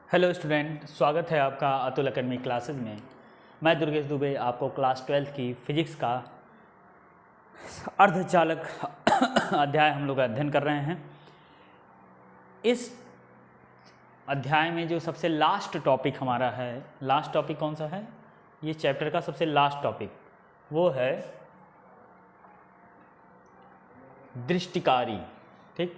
Hello student, स्वागत है आपका अतुल अकेडमी क्लासेज में। मैं दुर्गेश दुबे आपको क्लास 12 की फिजिक्स का अर्धचालक अध्याय हम लोग अध्ययन कर रहे हैं। इस अध्याय में जो सबसे लास्ट टॉपिक हमारा है, लास्ट टॉपिक कौन सा है? ये चैप्टर का सबसे लास्ट टॉपिक वो है दृष्टिकारी। ठीक,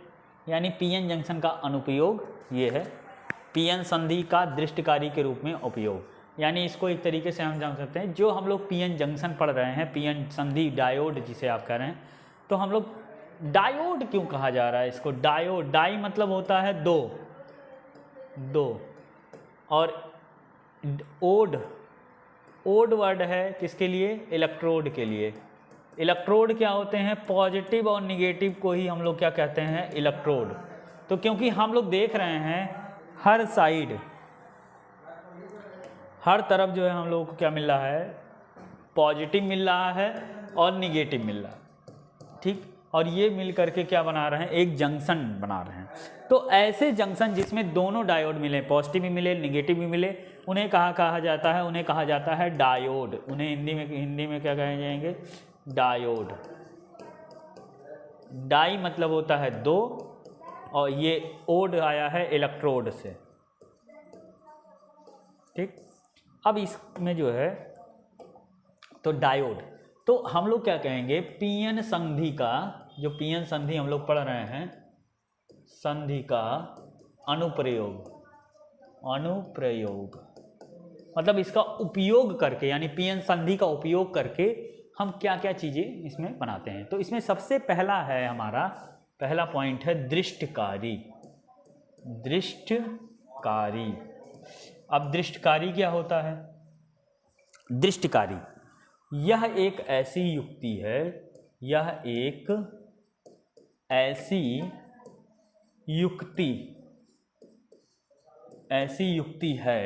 यानी पीएन जंक्शन का अनुप्रयोग ये है, पीएन संधि का दृष्टिकारी के रूप में उपयोग। यानी इसको एक तरीके से हम जान सकते हैं, जो हम लोग पीएन जंक्शन पढ़ रहे हैं, पीएन संधि डायोड जिसे आप कह रहे हैं, तो हम लोग डायोड क्यों कहा जा रहा है इसको? डायोड, डाई मतलब होता है दो और ओड वर्ड है किसके लिए? इलेक्ट्रोड के लिए। इलेक्ट्रोड क्या होते हैं? पॉजिटिव और निगेटिव को ही हम लोग क्या कहते हैं? इलेक्ट्रोड। तो क्योंकि हम लोग देख रहे हैं हर साइड, हर तरफ जो है हम लोगों को क्या मिल रहा है? पॉजिटिव मिल रहा है और निगेटिव मिल रहा है। ठीक, और ये मिल करके क्या बना रहे हैं? एक जंक्शन बना रहे हैं। तो ऐसे जंक्शन जिसमें दोनों डायोड मिले, पॉजिटिव भी मिले, निगेटिव भी मिले, उन्हें कहा जाता है? उन्हें कहा जाता है डायोड। उन्हें हिंदी में क्या कहे जाएंगे? डायोड। डाई मतलब होता है दो, और ये ओड आया है इलेक्ट्रोड से। ठीक, अब इसमें जो है तो डायोड, तो हम लोग क्या कहेंगे? पीएन संधि का, जो पीएन संधि हम लोग पढ़ रहे हैं, संधि का अनुप्रयोग मतलब इसका उपयोग करके, यानी पीएन संधि का उपयोग करके हम क्या क्या चीज़ें इसमें बनाते हैं। तो इसमें सबसे पहला है, हमारा पहला पॉइंट है दृष्टिकारी। दृष्टिकारी। अब दृष्टिकारी क्या होता है? दृष्टिकारी यह एक ऐसी युक्ति है, यह एक ऐसी युक्ति है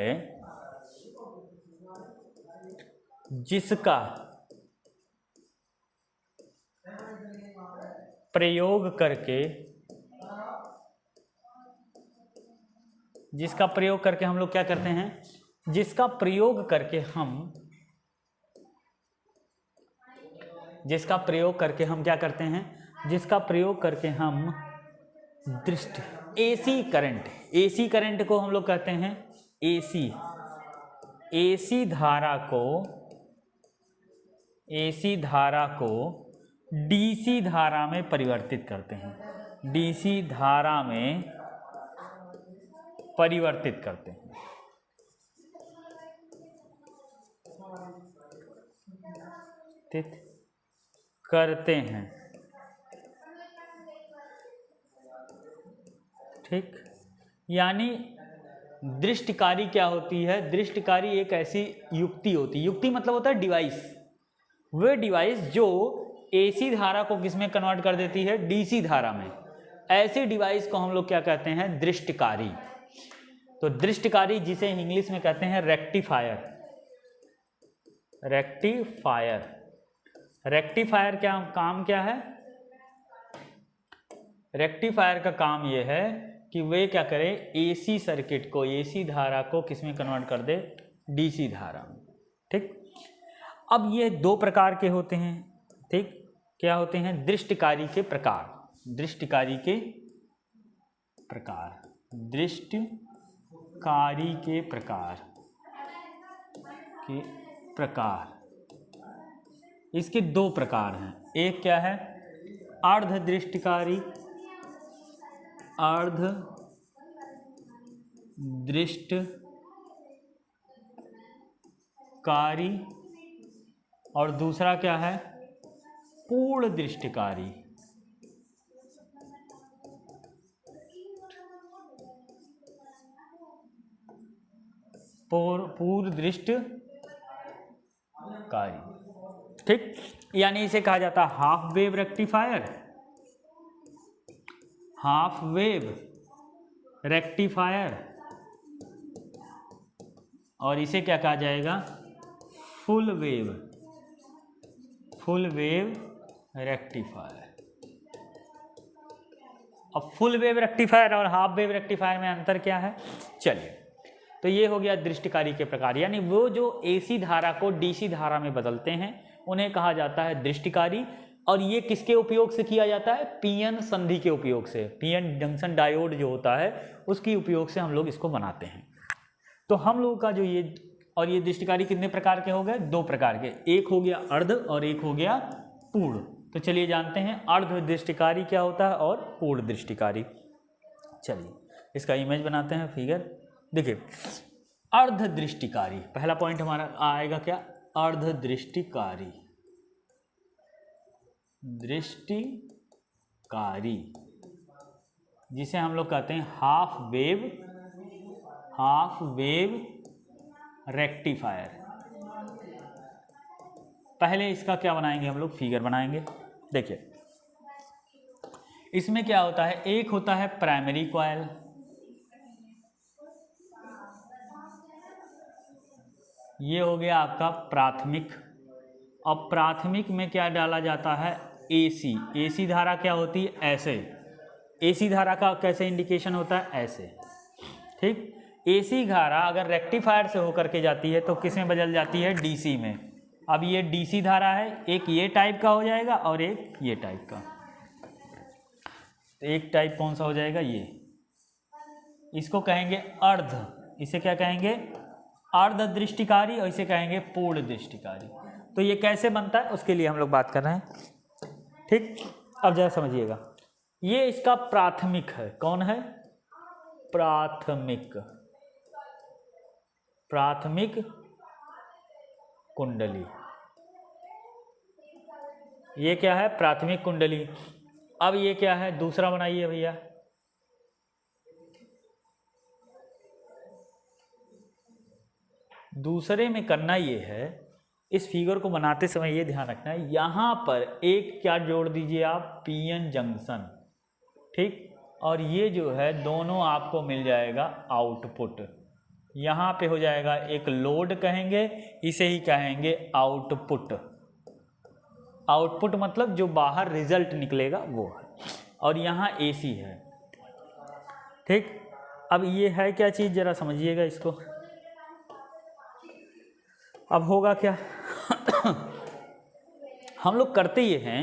जिसका प्रयोग करके हम लोग क्या करते हैं? जिसका प्रयोग करके हम क्या करते हैं? जिसका प्रयोग करके हम एसी करंट को हम लोग कहते हैं एसी धारा को डीसी धारा में परिवर्तित करते हैं। डीसी धारा में परिवर्तित करते हैं। ठीक, यानी दृष्टिकारी क्या होती है? दृष्टिकारी एक ऐसी युक्ति होती है, युक्ति मतलब होता है डिवाइस, वह डिवाइस जो एसी धारा को किसमें कन्वर्ट कर देती है? डीसी धारा में। ऐसी डिवाइस को हम लोग क्या कहते हैं? दृष्टिकारी। तो दृष्टिकारी जिसे इंग्लिश में कहते हैं रेक्टिफायर। रेक्टिफायर क्या काम क्या है? रेक्टिफायर का काम यह है कि वे क्या करें? एसी सर्किट को, एसी धारा को किसमें कन्वर्ट कर दे? डीसी धारा में। ठीक, अब ये दो प्रकार के होते हैं। ठीक, क्या होते हैं? दृष्टिकारी के प्रकार। इसके दो प्रकार हैं। एक क्या है? अर्ध दृष्टिकारी और दूसरा क्या है? पूर्ण दृष्टिकारी। पूर्ण दृष्टिकारी। ठीक, यानी इसे कहा जाता है हाफ वेव रेक्टिफायर, और इसे क्या कहा जाएगा? Full wave rectifier. अब फुल वेव रेक्टिफायर और हाफ वेव रेक्टिफायर में अंतर क्या है? चलिए, तो ये हो गया दृष्टिकारी के प्रकार, यानी वो जो एसी धारा को डीसी धारा में बदलते हैं उन्हें कहा जाता है दृष्टिकारी। और ये किसके उपयोग से किया जाता है? पीएन संधि के उपयोग से, पीएन जंक्शन डायोड जो होता है उसके उपयोग से हम लोग इसको बनाते हैं। तो हम लोगों का जो ये और ये दृष्टिकारी कितने प्रकार के हो गए? 2 प्रकार के, एक हो गया अर्ध और एक हो गया पूर्ण। तो चलिए जानते हैं अर्ध दृष्टिकारी क्या होता है और पूर्ण दृष्टिकारी। चलिए इसका इमेज बनाते हैं, फिगर। देखिए अर्ध दृष्टिकारी, पहला पॉइंट हमारा आएगा क्या? अर्ध दृष्टिकारी। दृष्टिकारी जिसे हम लोग कहते हैं हाफ वेव रेक्टिफायर। पहले इसका क्या बनाएंगे हम लोग? फिगर बनाएंगे। देखिए इसमें क्या होता है, एक होता है प्राइमरी कॉइल, ये हो गया आपका प्राथमिक। अब प्राथमिक में क्या डाला जाता है? एसी। एसी धारा क्या होती है? ऐसे। एसी धारा का कैसे इंडिकेशन होता है? ऐसे, ठीक। एसी धारा अगर रेक्टिफायर से होकर के जाती है तो किस में बदल जाती है? डीसी में। अब ये डीसी धारा है, एक ये टाइप का हो जाएगा और एक ये टाइप का। तो एक टाइप कौन सा हो जाएगा? ये, इसको कहेंगे अर्ध। इसे क्या कहेंगे? अर्ध दृष्टिकारी, और इसे कहेंगे पूर्ण दृष्टिकारी। तो ये कैसे बनता है उसके लिए हम लोग बात कर रहे हैं, ठीक। अब जरा समझिएगा, ये इसका प्राथमिक है। कौन है? प्राथमिक कुंडली। ये क्या है? प्राथमिक कुंडली। अब ये क्या है? दूसरा बनाइए भैया। दूसरे में करना ये है, इस फिगर को बनाते समय ये ध्यान रखना है, यहाँ पर एक क्या जोड़ दीजिए आप? पीएन जंक्शन, ठीक। और ये जो है दोनों आपको मिल जाएगा आउटपुट। यहाँ पे हो जाएगा एक लोड, कहेंगे इसे ही कहेंगे आउटपुट। आउटपुट मतलब जो बाहर रिजल्ट निकलेगा वो है। और यहाँ एसी है, ठीक। अब ये है क्या चीज़, जरा समझिएगा इसको। अब होगा क्या? हम लोग करते ये हैं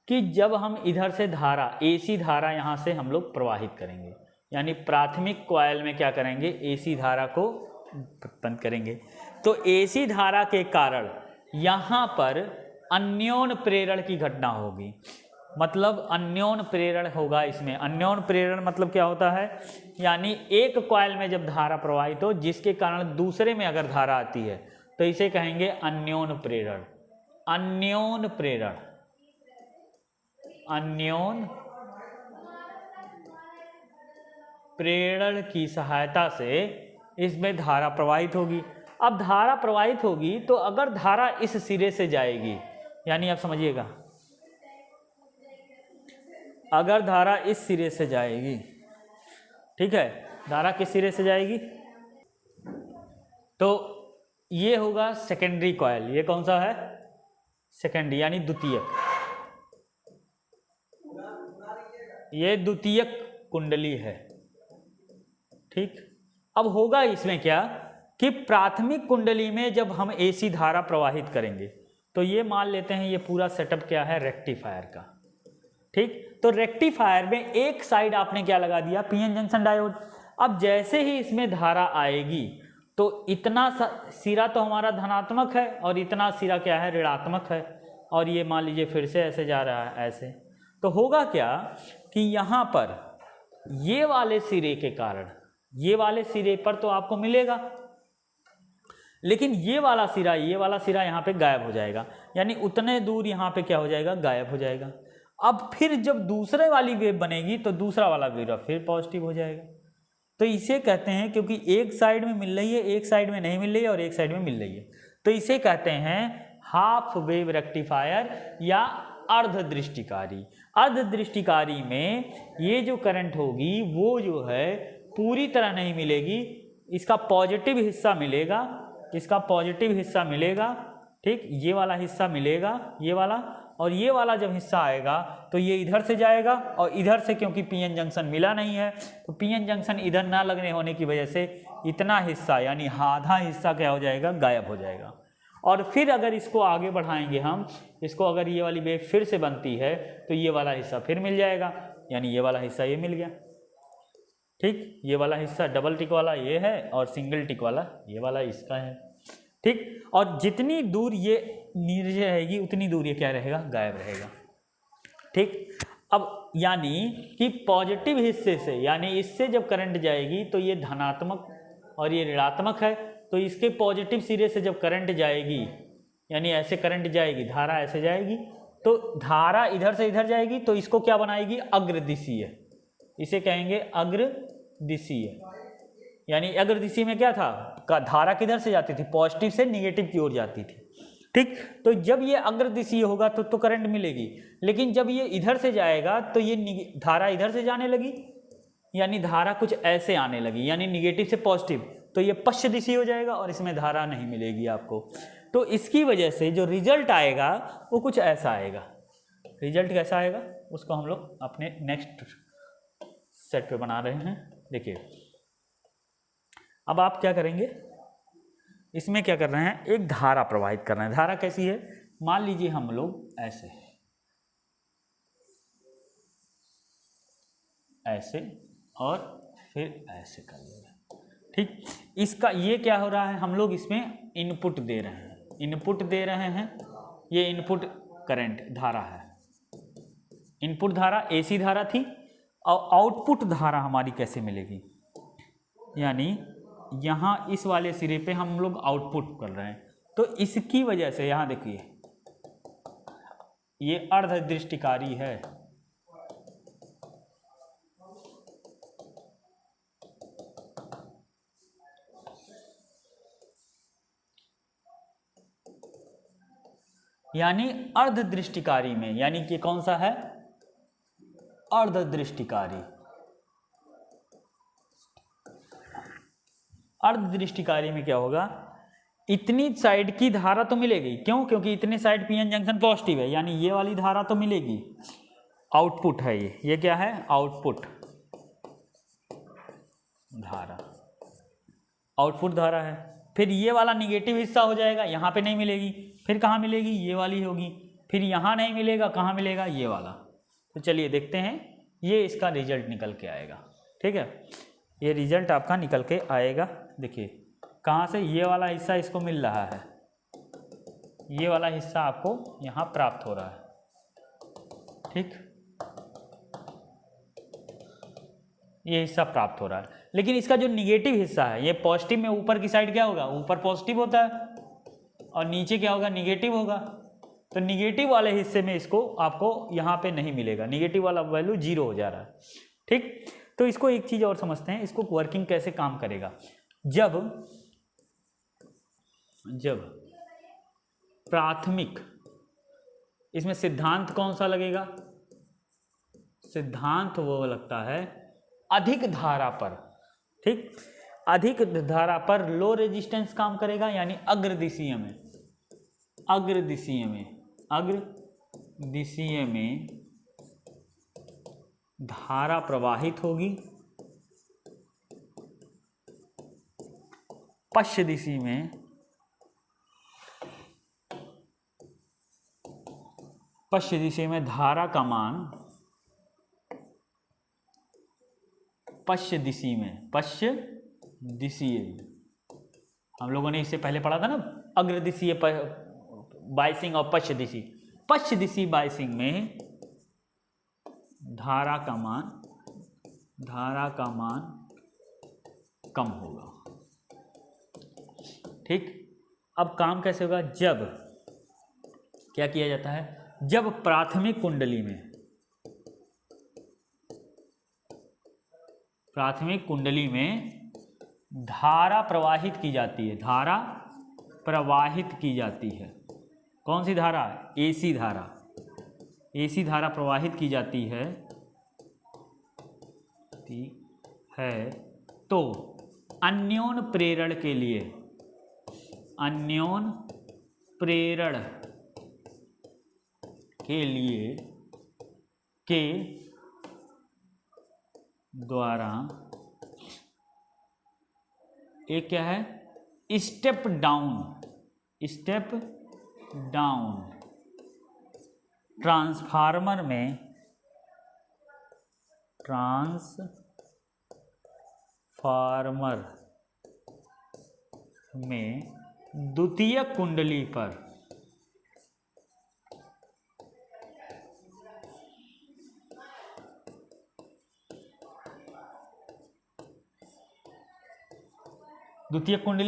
कि जब हम इधर से धारा, एसी धारा यहाँ से हम लोग प्रवाहित करेंगे, यानी प्राथमिक कॉइल में क्या करेंगे? एसी धारा को बंद करेंगे। तो एसी धारा के कारण यहाँ पर अन्योन प्रेरण की घटना होगी, मतलब अन्योन प्रेरण होगा इसमें। अन्योन प्रेरण मतलब क्या होता है? यानी एक कॉइल में जब धारा प्रवाहित हो जिसके कारण दूसरे में अगर धारा आती है तो इसे कहेंगे अन्योन प्रेरण। अन्योन प्रेरण, अन्योन प्रेरण की सहायता से इसमें धारा प्रवाहित होगी। अब धारा प्रवाहित होगी तो अगर धारा इस सिरे से जाएगी, यानी आप समझिएगा, अगर धारा इस सिरे से जाएगी, ठीक है, धारा किस सिरे से जाएगी? तो ये होगा सेकेंडरी कॉइल। ये कौन सा है? सेकेंडरी, यानी द्वितीयक। ये द्वितीयक कुंडली है, ठीक। अब होगा इसमें क्या कि प्राथमिक कुंडली में जब हम एसी धारा प्रवाहित करेंगे तो ये मान लेते हैं ये पूरा सेटअप क्या है? रेक्टिफायर का, ठीक। तो रेक्टिफायर में एक साइड आपने क्या लगा दिया? PN junction diode. अब जैसे ही इसमें धारा आएगी तो इतना सिरा तो हमारा धनात्मक है और इतना सिरा क्या है? ऋणात्मक है। और ये मान लीजिए फिर से ऐसे जा रहा है, ऐसे। तो होगा क्या कि यहाँ पर ये वाले सिरे के कारण, ये वाले सिरे पर तो आपको मिलेगा, लेकिन ये वाला सिरा यहाँ पे गायब हो जाएगा, यानी उतने दूर यहाँ पे क्या हो जाएगा? गायब हो जाएगा। अब फिर जब दूसरे वाली वेव बनेगी तो दूसरा वाला वेव फिर पॉजिटिव हो जाएगा। तो इसे कहते हैं, क्योंकि एक साइड में मिल रही है, एक साइड में नहीं मिल रही है और एक साइड में मिल रही है, तो इसे कहते हैं हाफ वेव रेक्टिफायर या अर्ध दृष्टिकारी। अर्ध दृष्टिकारी में ये जो करंट होगी वो जो है पूरी तरह नहीं मिलेगी, इसका पॉजिटिव हिस्सा मिलेगा, इसका पॉजिटिव हिस्सा मिलेगा, ठीक, ये वाला हिस्सा मिलेगा, ये वाला, और ये वाला जब हिस्सा आएगा तो ये इधर से जाएगा, और इधर से क्योंकि पीएन जंक्शन मिला नहीं है तो पीएन जंक्शन इधर ना लगने होने की वजह से इतना हिस्सा यानी आधा हिस्सा क्या हो जाएगा, गायब हो जाएगा। और फिर अगर इसको आगे बढ़ाएंगे हम, इसको अगर ये वाली वेव फिर से बनती है तो ये वाला हिस्सा फिर मिल जाएगा, यानी ये वाला हिस्सा ये मिल गया। ठीक, ये वाला हिस्सा डबल टिक वाला ये है और सिंगल टिक वाला ये वाला इसका है। ठीक, और जितनी दूर ये नीचे रहेगी उतनी दूर ये क्या रहेगा, गायब रहेगा। ठीक, अब यानी कि पॉजिटिव हिस्से से यानी इससे जब करंट जाएगी तो ये धनात्मक और ये ऋणात्मक है, तो इसके पॉजिटिव सिरे से जब करंट जाएगी यानी ऐसे करंट जाएगी, धारा ऐसे जाएगी, तो धारा इधर से इधर जाएगी तो इसको क्या बनाएगी, अग्रदिशीय, इसे कहेंगे अग्रदिशीय। यानी अग्रदिशी में क्या था, धारा किधर से जाती थी, पॉजिटिव से निगेटिव की ओर जाती थी। ठीक, तो जब ये अग्रदिशीय होगा तो करंट मिलेगी, लेकिन जब ये इधर से जाएगा तो ये धारा इधर से जाने लगी, यानी धारा कुछ ऐसे आने लगी, यानी निगेटिव से पॉजिटिव, तो ये पश्च दिशा हो जाएगा और इसमें धारा नहीं मिलेगी आपको। तो इसकी वजह से जो रिजल्ट आएगा वो कुछ ऐसा आएगा। रिजल्ट कैसा आएगा उसको हम लोग अपने नेक्स्ट सेट पे बना रहे हैं। देखिए, अब आप क्या करेंगे, इसमें क्या कर रहे हैं, एक धारा प्रवाहित कर रहे हैं। धारा कैसी है, मान लीजिए हम लोग ऐसे ऐसे और फिर ऐसे कर लेंगे। ठीक, इसका ये क्या हो रहा है, हम लोग इसमें इनपुट दे रहे हैं, इनपुट दे रहे हैं, ये इनपुट करंट धारा है, इनपुट धारा एसी धारा थी, और आउटपुट धारा हमारी कैसे मिलेगी, यानी यहाँ इस वाले सिरे पे हम लोग आउटपुट कर रहे हैं, तो इसकी वजह से यहाँ देखिए ये अर्धदृष्टिकारी है, यानी अर्धदृष्टिकारी में, यानी कि कौन सा है, अर्धदृष्टिकारी। अर्धदृष्टिकारी में क्या होगा, इतनी साइड की धारा तो मिलेगी, क्यों, क्योंकि इतने साइड पीएन जंक्शन पॉजिटिव है, यानी ये वाली धारा तो मिलेगी। आउटपुट है ये क्या है, आउटपुट धारा, आउटपुट धारा है। फिर ये वाला निगेटिव हिस्सा हो जाएगा, यहाँ पे नहीं मिलेगी, फिर कहाँ मिलेगी, ये वाली होगी, फिर यहाँ नहीं मिलेगा, कहाँ मिलेगा, ये वाला। तो चलिए देखते हैं, ये इसका रिजल्ट निकल के आएगा। ठीक है, ये रिजल्ट आपका निकल के आएगा। देखिए कहाँ से, ये वाला हिस्सा इसको मिल रहा है, ये वाला हिस्सा आपको यहाँ प्राप्त हो रहा है। ठीक, ये हिस्सा प्राप्त हो रहा है, लेकिन इसका जो निगेटिव हिस्सा है, ये पॉजिटिव में ऊपर की साइड क्या होगा, ऊपर पॉजिटिव होता है और नीचे क्या होगा, निगेटिव होगा। तो निगेटिव वाले हिस्से में इसको आपको यहाँ पे नहीं मिलेगा, निगेटिव वाला वैल्यू 0 हो जा रहा है। ठीक, तो इसको एक चीज़ और समझते हैं, इसको वर्किंग कैसे काम करेगा। जब प्राथमिक, इसमें सिद्धांत कौन सा लगेगा, सिद्धांत वो लगता है अधिक धारा पर। ठीक, अधिक धारा पर लो रेजिस्टेंस काम करेगा, यानी अग्रदिशीय में, अग्रदिशीय में धारा प्रवाहित होगी, पश्च दिशा में धारा का मान, पश्च दिशीय, हम लोगों ने इससे पहले पढ़ा था ना, अग्रदिशीय बायसिंग और पश्च दिशी बायसिंग में धारा का मान कम होगा। ठीक, अब काम कैसे होगा, जब क्या किया जाता है, जब प्राथमिक कुंडली में धारा प्रवाहित की जाती है, धारा प्रवाहित की जाती है, कौन सी धारा, एसी धारा प्रवाहित की जाती है, तो अन्योन प्रेरण के लिए के द्वारा एक क्या है, स्टेप डाउन ट्रांसफार्मर में द्वितीय कुंडली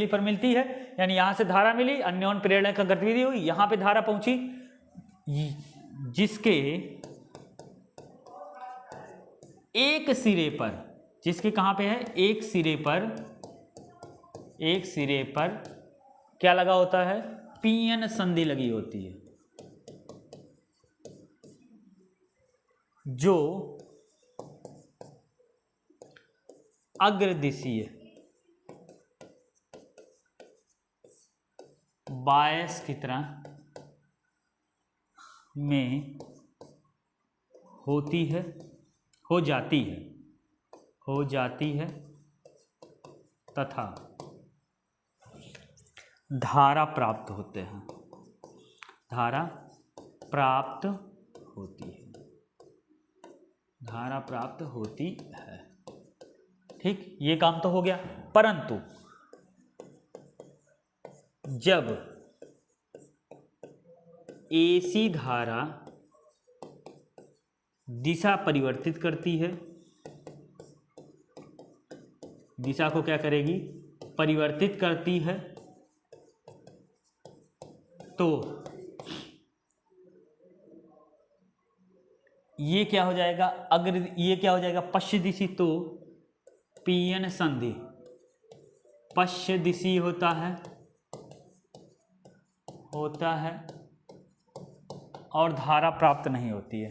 पर मिलती है, यानी यहां से धारा मिली, अन्योन्य प्रेरणा का गतिविधि हुई, यहां पे धारा पहुंची, जिसके एक सिरे पर, जिसके कहां पे है, एक सिरे पर क्या लगा होता है, पीएन संधि लगी होती है, जो अग्रदिशीय बायस की तरह में हो जाती है तथा धारा प्राप्त होती है। ठीक, ये काम तो हो गया, परंतु जब एसी धारा दिशा परिवर्तित करती है, दिशा को क्या करेगी, परिवर्तित करती है, तो ये क्या हो जाएगा, ये क्या हो जाएगा, पश्चिम दिशी, तो पीएन संधि पश्चिम दिशी होता है और धारा प्राप्त नहीं होती है,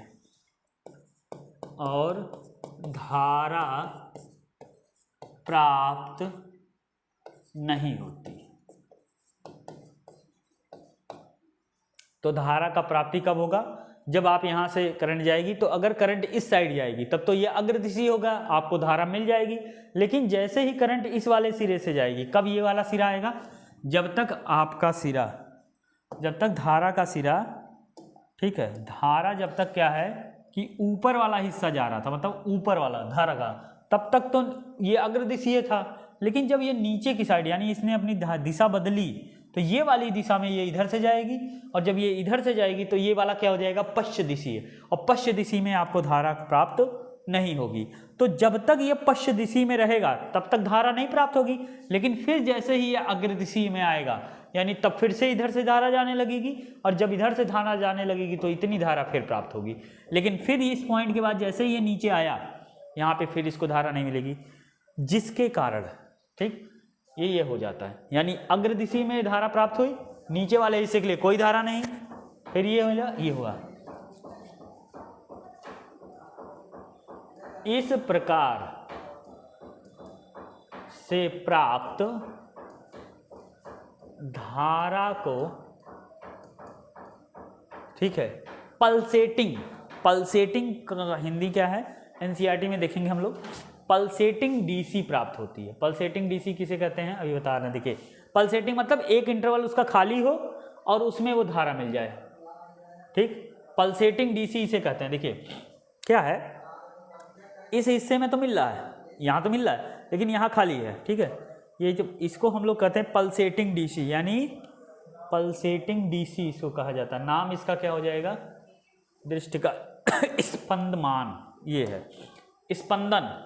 तो धारा का प्राप्ति कब होगा, जब आप यहां से करंट जाएगी, तो अगर करंट इस साइड जाएगी तब तो ये अग्रदिशी होगा, आपको धारा मिल जाएगी। लेकिन जैसे ही करंट इस वाले सिरे से जाएगी, कब ये वाला सिरा आएगा, जब तक धारा का सिरा, ठीक है, धारा जब तक क्या है कि ऊपर वाला हिस्सा जा रहा था, मतलब ऊपर वाला धारा का, तब तक तो ये अग्रदिशीय था। लेकिन जब ये नीचे की साइड, यानी इसने अपनी दिशा बदली, तो ये वाली दिशा में ये इधर से जाएगी, और जब ये इधर से जाएगी तो ये वाला क्या हो जाएगा, पश्चिम दिशीय, और पश्चिम दिशा में आपको धारा प्राप्त नहीं होगी। तो जब तक ये पश्चिम दिशा में रहेगा तब तक धारा नहीं प्राप्त होगी। लेकिन फिर जैसे ही ये अग्रदिशी में आएगा, यानी तब फिर से इधर से धारा जाने लगेगी, और जब इधर से धारा जाने लगेगी तो इतनी धारा फिर प्राप्त होगी। लेकिन फिर इस पॉइंट के बाद जैसे ही ये नीचे आया, यहाँ पे फिर इसको धारा नहीं मिलेगी, जिसके कारण, ठीक, ये हो जाता है, यानी अग्रदिशी में धारा प्राप्त हुई, नीचे वाले हिस्से के लिए कोई धारा नहीं, फिर ये हुआ। इस प्रकार से प्राप्त धारा को, ठीक है, पल्सेटिंग का हिंदी क्या है, एनसीईआरटी में देखेंगे हम लोग, पल्सेटिंग डीसी प्राप्त होती है। पल्सेटिंग डीसी किसे कहते हैं, अभी बता रहे हैं, देखिए, पल्सेटिंग मतलब एक इंटरवल उसका खाली हो और उसमें वो धारा मिल जाए, ठीक, पल्सेटिंग डीसी इसे कहते हैं। देखिए क्या है, इस हिस्से में तो मिल रहा है, यहाँ तो मिल रहा है, लेकिन यहाँ खाली है, ठीक है, ये जो इसको हम लोग कहते हैं पल्सेटिंग डीसी, यानी पल्सेटिंग डीसी इसको कहा जाता है। नाम इसका क्या हो जाएगा, दृष्टि का स्पंदमान, ये है स्पंदन,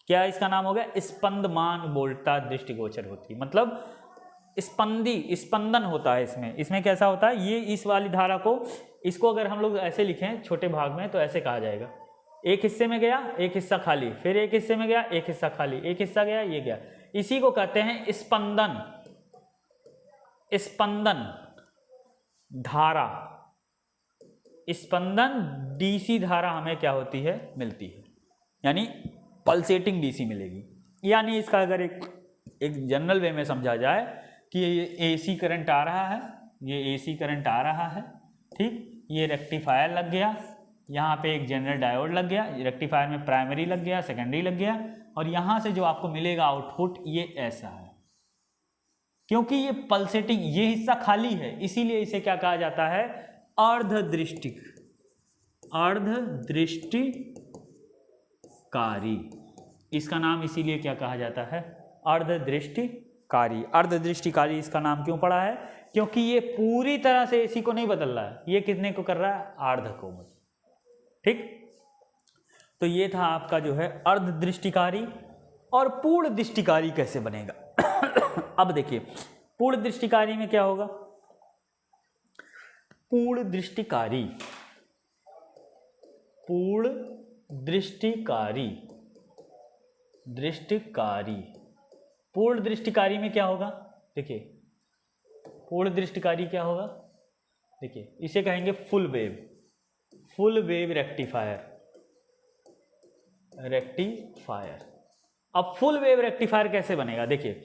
क्या इसका नाम हो गया, स्पंदमान बोल्टा दृष्टिगोचर होती है, मतलब स्पंदन होता है इसमें कैसा होता है, ये इस वाली धारा को, इसको अगर हम लोग ऐसे लिखें छोटे भाग में तो ऐसे कहा जाएगा, एक हिस्से में गया, एक हिस्सा खाली, फिर एक हिस्से में गया, एक हिस्सा खाली, एक हिस्सा गया, ये गया, इसी को कहते हैं स्पंदन धारा। स्पंदन डीसी धारा हमें क्या होती है, मिलती है, यानी पल्सेटिंग डीसी मिलेगी। यानी इसका अगर एक जनरल वे में समझा जाए कि ये एसी करंट आ रहा है, ये एसी करंट आ रहा है, ठीक, ये रेक्टिफायर लग गया, यहाँ पे एक जनरल डायोड लग गया, रेक्टिफायर में प्राइमरी लग गया, सेकेंडरी लग गया, और यहाँ से जो आपको मिलेगा आउटपुट ये ऐसा है। क्योंकि ये पल्सेटिंग, ये हिस्सा खाली है, इसीलिए इसे क्या कहा जाता है, अर्धदृष्टिक, अर्धदृष्टिकारी। इसका नाम इसीलिए क्या कहा जाता है, अर्धदृष्टिकारी। अर्धदृष्टिकारी इसका नाम क्यों पड़ा है, क्योंकि ये पूरी तरह से एसी को नहीं बदल रहा है, ये कितने को कर रहा है, अर्ध को। ठीक, तो ये था आपका जो है अर्धदृष्टिकारी। और पूर्ण दृष्टिकारी कैसे बनेगा अब देखिए, पूर्ण दृष्टिकारी में क्या होगा, पूर्ण दृष्टिकारी, पूर्ण दृष्टिकारी, दृष्टिकारी, पूर्ण दृष्टिकारी में क्या होगा, देखिए पूर्ण दृष्टिकारी क्या होगा, देखिए इसे कहेंगे full wave, full wave rectifier, rectifier. अब फुल वेव रेक्टिफायर कैसे बनेगा, देखिए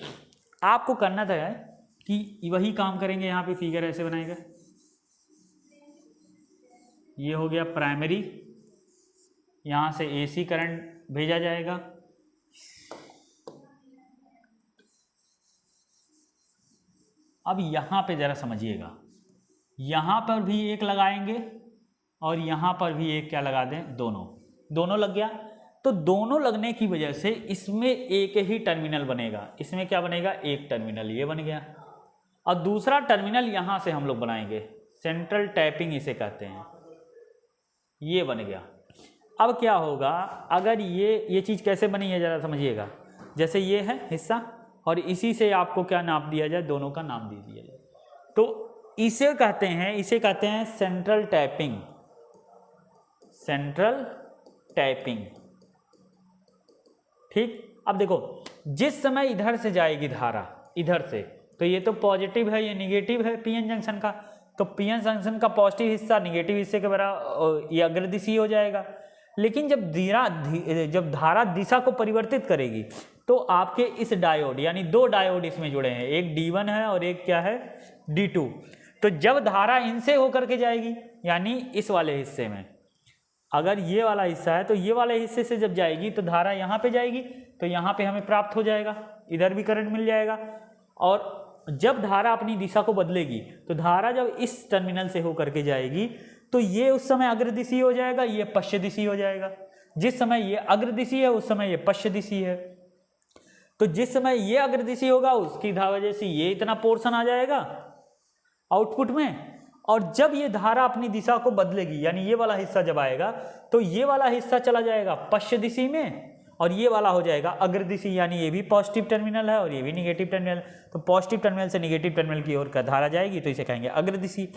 आपको करना था कि वही काम करेंगे, यहाँ पे फिगर ऐसे बनाएगा, ये हो गया प्राइमरी, यहाँ से एसी करंट भेजा जाएगा, अब यहाँ पे ज़रा समझिएगा, यहाँ पर भी एक लगाएंगे और यहाँ पर भी एक क्या लगा दें, दोनों लग गया। तो दोनों लगने की वजह से इसमें एक ही टर्मिनल बनेगा, इसमें क्या बनेगा, एक टर्मिनल ये बन गया, और दूसरा टर्मिनल यहाँ से हम लोग बनाएंगे, सेंट्रल टैपिंग इसे कहते हैं, ये बन गया। अब क्या होगा, अगर ये चीज़ कैसे बनी है ज़रा समझिएगा, जैसे ये है हिस्सा और इसी से आपको क्या नाम दिया जाए, दोनों का नाम दे दिया जाए, तो इसे कहते हैं सेंट्रल टैपिंग, सेंट्रल टैपिंग। ठीक, अब देखो जिस समय इधर से जाएगी धारा, इधर से, तो ये तो पॉजिटिव है, ये निगेटिव है पीएन जंक्शन का, तो पीएन जंक्शन का पॉजिटिव हिस्सा निगेटिव हिस्से के बराबर ये अग्रदिशी हो जाएगा। लेकिन जब धारा दिशा को परिवर्तित करेगी तो आपके इस डायोड, यानी दो डायोड इसमें जुड़े हैं, एक D1 है और एक क्या है, D2। तो जब धारा इनसे होकर के जाएगी, यानी इस वाले हिस्से में, अगर ये वाला हिस्सा है तो ये वाले हिस्से से जब जाएगी तो धारा यहाँ पे जाएगी, तो यहाँ पे हमें प्राप्त हो जाएगा, इधर भी करंट मिल जाएगा। और जब धारा अपनी दिशा को बदलेगी तो धारा जब इस टर्मिनल से होकर के जाएगी तो ये उस समय अग्रदिशी हो जाएगा, ये पश्च दिशी हो जाएगा। जिस समय ये अग्रदिशी है उस समय ये पश्च दिशी है, तो जिस समय ये अग्रदिशी होगा उसकी वजह से ये इतना पोर्शन आ जाएगा आउटपुट में, और जब ये धारा अपनी दिशा को बदलेगी, यानी ये वाला हिस्सा जब आएगा तो ये वाला हिस्सा चला जाएगा पश्च दिशी में और ये वाला हो जाएगा अग्रदिशी, यानी ये भी पॉजिटिव टर्मिनल है और ये भी निगेटिव टर्मिनल। तो पॉजिटिव टर्मिनल से निगेटिव टर्मिनल की ओर धारा जाएगी तो इसे कहेंगे अग्रदिशी।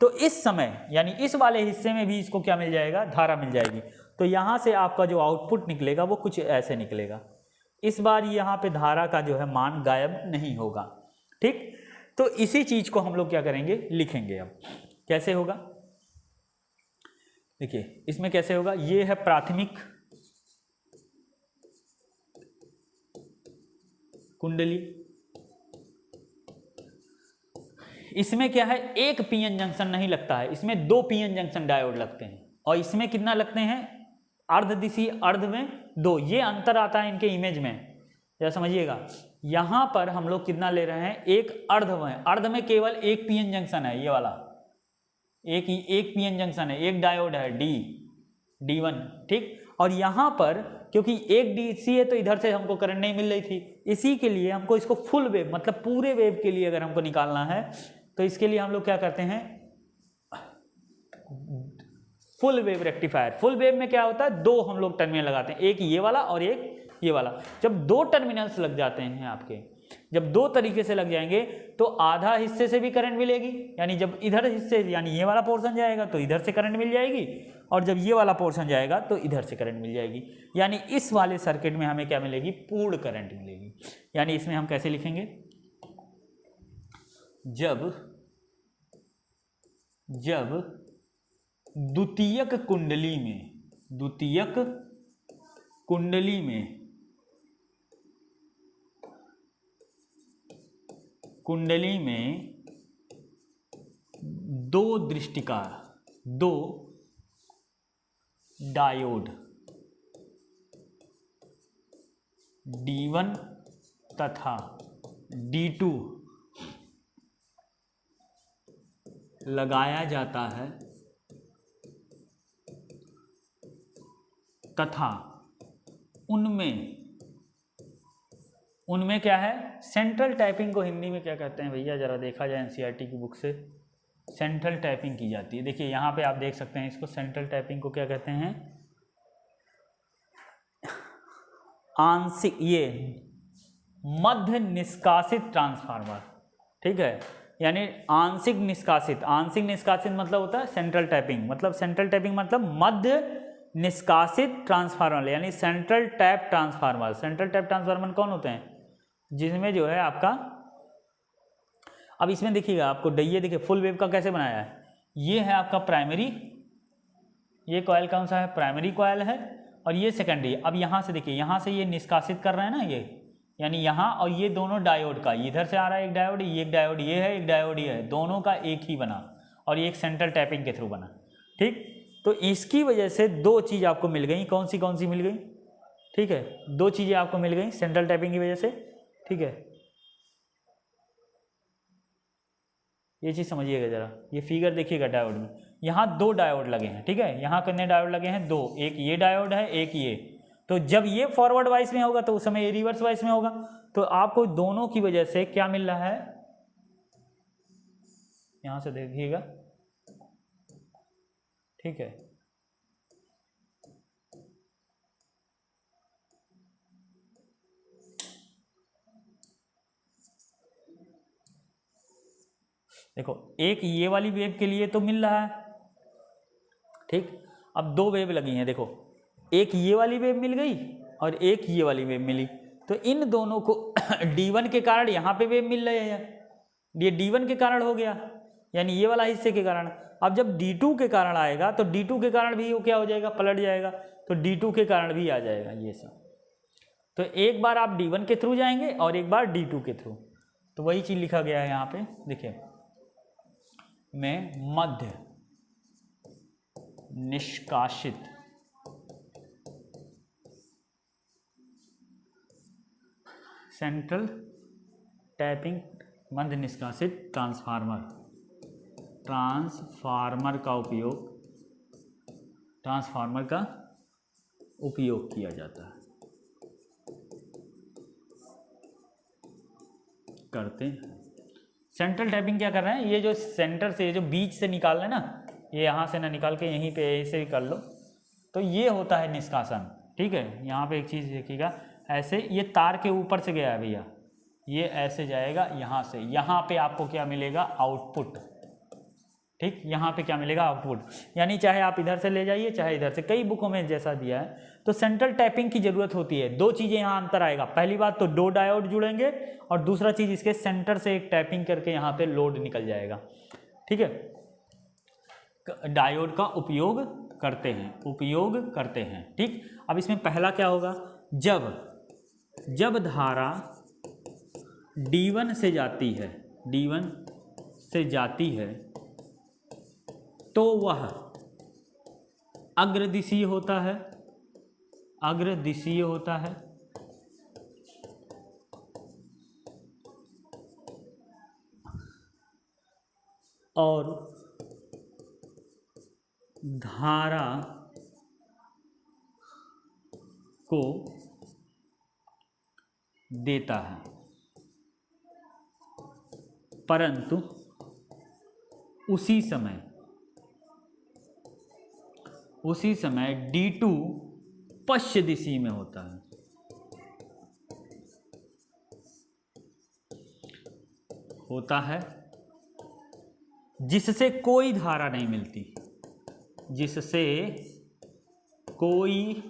तो इस समय यानी इस वाले हिस्से में भी इसको क्या मिल जाएगा, धारा मिल जाएगी। तो यहाँ से आपका जो आउटपुट निकलेगा वो कुछ ऐसे निकलेगा। इस बार यहाँ पे धारा का जो है मान गायब नहीं होगा। ठीक, तो इसी चीज को हम लोग क्या करेंगे, लिखेंगे। अब कैसे होगा, देखिए इसमें कैसे होगा, ये है प्राथमिक कुंडली, इसमें क्या है, एक पीएन जंक्शन नहीं लगता है, इसमें दो पीएन जंक्शन डायोड लगते हैं। और इसमें कितना लगते हैं, अर्धदिशी, अर्ध में दो, ये अंतर आता है इनके इमेज में, जरा समझिएगा। यहां पर हम लोग कितना ले रहे हैं, एक अर्ध में, अर्ध में केवल एक पीएन जंक्शन है, ये वाला एक पीएन जंक्शन है, एक डायोड है D1। ठीक, और यहां पर क्योंकि एक डीसी है तो इधर से हमको करंट नहीं मिल रही थी, इसी के लिए हमको इसको फुल वेव मतलब पूरे वेव के लिए अगर हमको निकालना है तो इसके लिए हम लोग क्या करते हैं, full wave rectifier. Full wave में क्या होता है, दो हम लोग टर्मिनल लगाते हैं, एक ये वाला और एक ये वाला। जब दो टर्मिनल्स लग जाते हैं आपके, जब दो तरीके से लग जाएंगे तो आधा हिस्से से भी करंट मिलेगी, यानी जब इधर हिस्से यानी ये वाला पोर्शन जाएगा तो इधर से करंट मिल जाएगी, और जब ये वाला पोर्शन जाएगा तो इधर से करंट मिल जाएगी। यानी इस वाले सर्किट में हमें क्या मिलेगी, पूर्ण करंट मिलेगी। यानी इसमें हम कैसे लिखेंगे, जब द्वितीयक कुंडली में दो दृष्टिकार दो डायोड D1 तथा D2 लगाया जाता है तथा उनमें क्या है, सेंट्रल टैपिंग को हिंदी में क्या कहते हैं भैया, जरा देखा जाए एनसीईआरटी की बुक से। सेंट्रल टैपिंग की जाती है। देखिए यहाँ पे आप देख सकते हैं इसको, सेंट्रल टैपिंग को क्या कहते हैं, आंशिक, ये मध्य निष्कासित ट्रांसफार्मर, ठीक है। यानी आंशिक निष्कासित, आंशिक निष्कासित मतलब होता है सेंट्रल टैपिंग, मतलब सेंट्रल टैपिंग मतलब मध्य निष्कासित ट्रांसफार्मर, यानी central tap transformer. Central tap transformer कौन होते हैं, जिसमें जो है आपका, अब इसमें देखिएगा आपको ये देखिए फुल वेव का कैसे बनाया है, ये है आपका प्राइमरी, ये कॉइल कौन सा है, प्राइमरी कॉइल है, और ये सेकेंडरी। अब यहाँ से देखिए, यहाँ से ये निष्कासित कर रहे हैं ना ये, यानी यहाँ, और ये दोनों डायोड का, इधर से आ रहा है एक डायोड, ये एक डायोड ये है, एक डायोड ये है, दोनों का एक ही बना, और ये एक सेंट्रल टैपिंग के थ्रू बना, ठीक। तो इसकी वजह से दो चीज़ आपको मिल गई, कौन सी मिल गई, ठीक है, दो चीज़ें आपको मिल गई सेंट्रल टैपिंग की वजह से, ठीक है। ये चीज़ समझिएगा जरा, ये फिगर देखिएगा डायोड में, यहाँ दो डायोड लगे हैं, ठीक है, यहाँ कितने डायोड लगे हैं, दो, एक ये डायोड है, एक ये। तो जब ये फॉरवर्ड वाइस में होगा तो उस समय ये रिवर्स वाइस में होगा, तो आपको दोनों की वजह से क्या मिल रहा है, यहाँ से देखिएगा, ठीक है। देखो एक ये वाली वेव के लिए तो मिल रहा है, ठीक। अब दो वेव लगी हैं, देखो एक ये वाली वेव मिल गई और एक ये वाली वेव मिली, तो इन दोनों को D1 के कारण यहाँ पे वेव मिल रहे हैं, ये D1 के कारण हो गया, यानी ये वाला हिस्से के कारण। अब जब D2 के कारण आएगा तो D2 के कारण भी वो क्या हो जाएगा, पलट जाएगा, तो D2 के कारण भी आ जाएगा ये सब। तो एक बार आप D1 के थ्रू जाएंगे और एक बार D2 के थ्रू, तो वही चीज़ लिखा गया है यहाँ पे, देखिए, में मध्य निष्कासित सेंट्रल टैपिंग मध्य निष्कासित ट्रांसफार्मर का उपयोग किया जाता है, करते हैं। सेंट्रल टैपिंग क्या कर रहे हैं, ये जो सेंटर से, जो बीच से निकाल रहे हैं ना, ये यहाँ से ना निकाल के यहीं पे ऐसे भी कर लो, तो ये होता है निष्कासन, ठीक है। यहाँ पे एक चीज़ देखिएगा, ऐसे ये तार के ऊपर से गया है भैया, ये ऐसे जाएगा यहाँ से, यहाँ पे आपको क्या मिलेगा, आउटपुट, ठीक। यहाँ पे क्या मिलेगा, आउटपुट, यानी चाहे आप इधर से ले जाइए चाहे इधर से, कई बुकों में जैसा दिया है। तो सेंट्रल टैपिंग की जरूरत होती है, दो चीज़ें यहाँ अंतर आएगा, पहली बात तो दो डायोड जुड़ेंगे, और दूसरा चीज़ इसके सेंटर से एक टैपिंग करके यहाँ पे लोड निकल जाएगा, ठीक है। डायोड का उपयोग करते हैं, ठीक। अब इसमें पहला क्या होगा, जब धारा D1 से जाती है तो वह अग्रदिशीय होता है, और धारा को देता है, परंतु उसी समय D2 पश्च दिशा में होता है, जिससे कोई धारा नहीं मिलती, जिससे कोई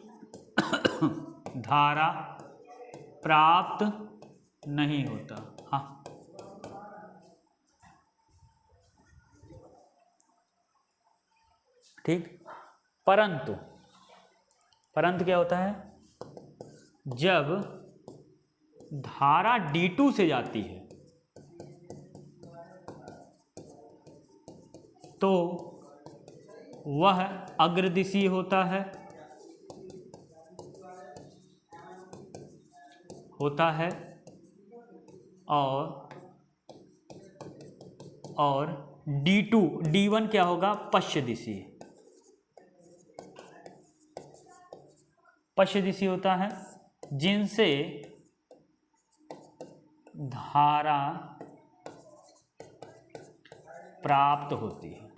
धारा प्राप्त नहीं होता। हाँ, ठीक। परंतु क्या होता है, जब धारा D2 से जाती है तो वह अग्रदिशीय होता है, और D2 D1 क्या होगा, पश्चिम दिशा होता है, जिनसे धारा प्राप्त होती है।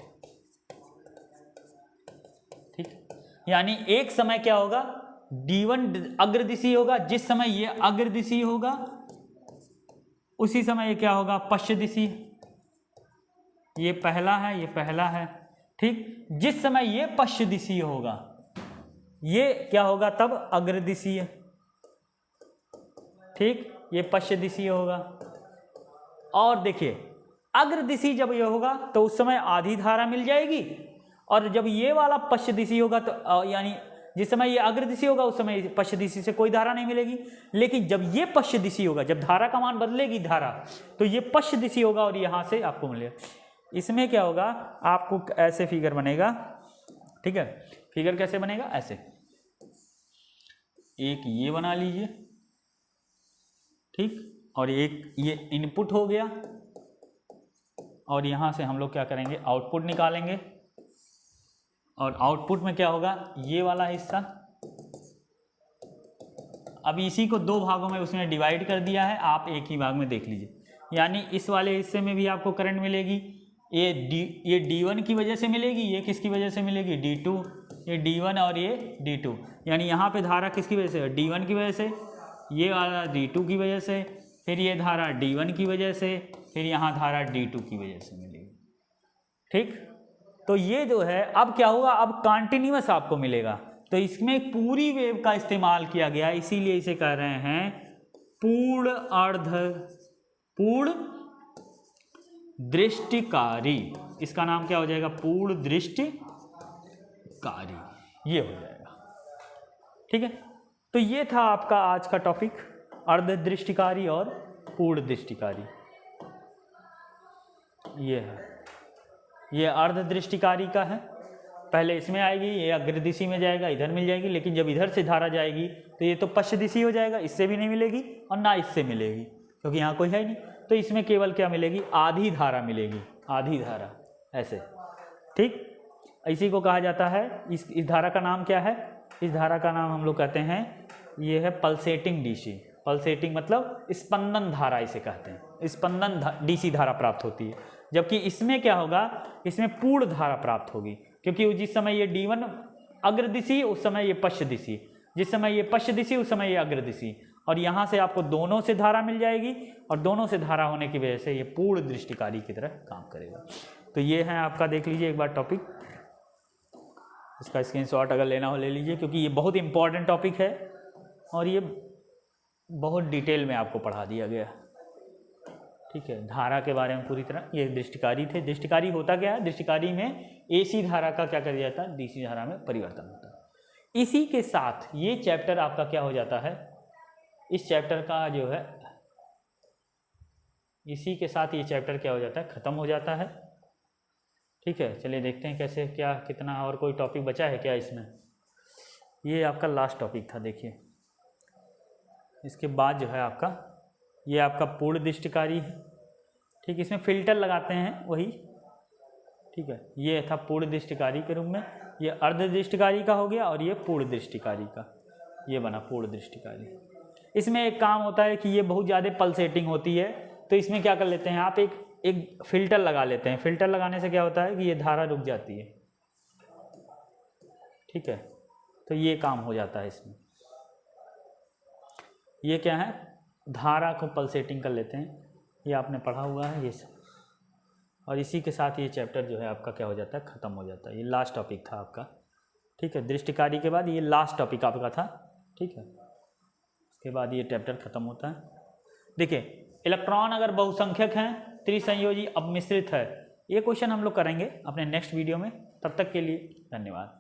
ठीक, यानी एक समय क्या होगा, D1 अग्रदिशीय होगा, जिस समय ये अग्रदिशीय होगा उसी समय ये क्या होगा, पश्चिम दिशा। ये पहला है, ये पहला है। ठीक, जिस समय ये पश्चिम दिशा होगा ये क्या होगा, तब अग्रदिशीय। ठीक, ये पश्चिम दिशा होगा। और देखिए अग्रदिशीय जब ये होगा तो उस समय आधी धारा मिल जाएगी, और जब ये वाला पश्चिम दिशा होगा तो यानी जिस समय ये अग्रदिशीय होगा उस समय पश्चिम दिशा से कोई धारा नहीं मिलेगी। लेकिन जब ये पश्चिम दिशा होगा, जब धारा का मान बदलेगी धारा, तो ये पश्चिम दिशा होगा और यहाँ से आपको मिलेगा। इसमें क्या होगा, आपको ऐसे फिगर बनेगा। ठीक है, फिगर कैसे बनेगा, ऐसे एक ये बना लीजिए। ठीक, और एक ये इनपुट हो गया, और यहाँ से हम लोग क्या करेंगे, आउटपुट निकालेंगे। और आउटपुट में क्या होगा, ये वाला हिस्सा। अब इसी को दो भागों में उसने डिवाइड कर दिया है, आप एक ही भाग में देख लीजिए। यानी इस वाले हिस्से में भी आपको करंट मिलेगी, ये D1 की वजह से मिलेगी, ये किसकी वजह से मिलेगी, D2, ये D1 और ये D2। यानी यहाँ पे धारा किसकी वजह से, D1 की वजह से, ये वाला D2 की वजह से, फिर ये धारा D1 की वजह से, फिर यहाँ धारा D2 की वजह से मिलेगी। ठीक, तो ये जो है अब क्या होगा, अब कंटिन्यूअस आपको मिलेगा। तो इसमें पूरी वेव का इस्तेमाल किया गया, इसीलिए इसे कह रहे हैं पूर्ण दृष्टिकारी। इसका नाम क्या हो जाएगा, पूर्ण दृष्टिकारी, ये हो जाएगा। ठीक है, तो ये था आपका आज का टॉपिक, अर्ध दृष्टिकारी और पूर्ण दृष्टिकारी। ये है, ये अर्ध दृष्टिकारी का है। पहले इसमें आएगी, ये अग्रदिशी में जाएगा, इधर मिल जाएगी। लेकिन जब इधर से धारा जाएगी तो ये तो पश्चिम दिशा हो जाएगा, इससे भी नहीं मिलेगी और ना इससे मिलेगी, क्योंकि यहाँ कोई है नहीं। तो इसमें केवल क्या मिलेगी, आधी धारा मिलेगी, आधी धारा ऐसे। ठीक, इसी को कहा जाता है, इस धारा का नाम क्या है, इस धारा का नाम हम लोग कहते हैं, ये है पल्सेटिंग डीसी। पल्सेटिंग मतलब स्पंदन धारा इसे कहते हैं, स्पंदन डीसी धारा प्राप्त होती है। जबकि इसमें क्या होगा, इसमें पूर्ण धारा प्राप्त होगी, क्योंकि जिस समय ये D1 अग्रदिशी उस समय ये पश्चिम दिशा, जिस समय ये पश्चिम दिशा उस समय ये अग्रदिशी। और यहाँ से आपको दोनों से धारा मिल जाएगी, और दोनों से धारा होने की वजह से ये पूर्ण दृष्टिकारी की तरह काम करेगा। तो ये है आपका, देख लीजिए एक बार टॉपिक, इसका स्क्रीनशॉट अगर लेना हो ले लीजिए, क्योंकि ये बहुत इंपॉर्टेंट टॉपिक है और ये बहुत डिटेल में आपको पढ़ा दिया गया। ठीक है, धारा के बारे में पूरी तरह। ये दृष्टिकारी थे। दृष्टिकारी होता क्या है, दृष्टिकारी में AC धारा का क्या कर दिया जाता है, DC धारा में परिवर्तन होता है। इसी के साथ ये चैप्टर आपका क्या हो जाता है, इस चैप्टर का जो है, इसी के साथ ये चैप्टर क्या हो जाता है, ख़त्म हो जाता है। ठीक है, चलिए देखते हैं कैसे, क्या कितना और कोई टॉपिक बचा है क्या इसमें। ये आपका लास्ट टॉपिक था, देखिए। इसके बाद जो है आपका, ये आपका पूर्ण दृष्टिकारी है। ठीक, इसमें फिल्टर लगाते हैं वही। ठीक है, ये था पूर्ण दृष्टिकारी के रूप में, ये अर्ध दृष्टिकारी का हो गया, और ये पूर्ण दृष्टिकारी का, ये बना पूर्ण दृष्टिकारी। इसमें एक काम होता है कि ये बहुत ज़्यादा पल्सेटिंग होती है, तो इसमें क्या कर लेते हैं आप, एक फिल्टर लगा लेते हैं। फिल्टर लगाने से क्या होता है कि ये धारा रुक जाती है। ठीक है, तो ये काम हो जाता है इसमें। ये क्या है, धारा को पल्सेटिंग कर लेते हैं, ये आपने पढ़ा हुआ है ये सब। और इसी के साथ ये चैप्टर जो है आपका क्या हो जाता है, ख़त्म हो जाता है। ये लास्ट टॉपिक था आपका। ठीक है, दृष्टिकारी के बाद ये लास्ट टॉपिक आपका था। ठीक है, इसके बाद ये चैप्टर ख़त्म होता है। देखिए, इलेक्ट्रॉन अगर बहुसंख्यक हैं, त्रिसंयोजी अब मिश्रित है, ये क्वेश्चन हम लोग करेंगे अपने नेक्स्ट वीडियो में। तब तक के लिए धन्यवाद।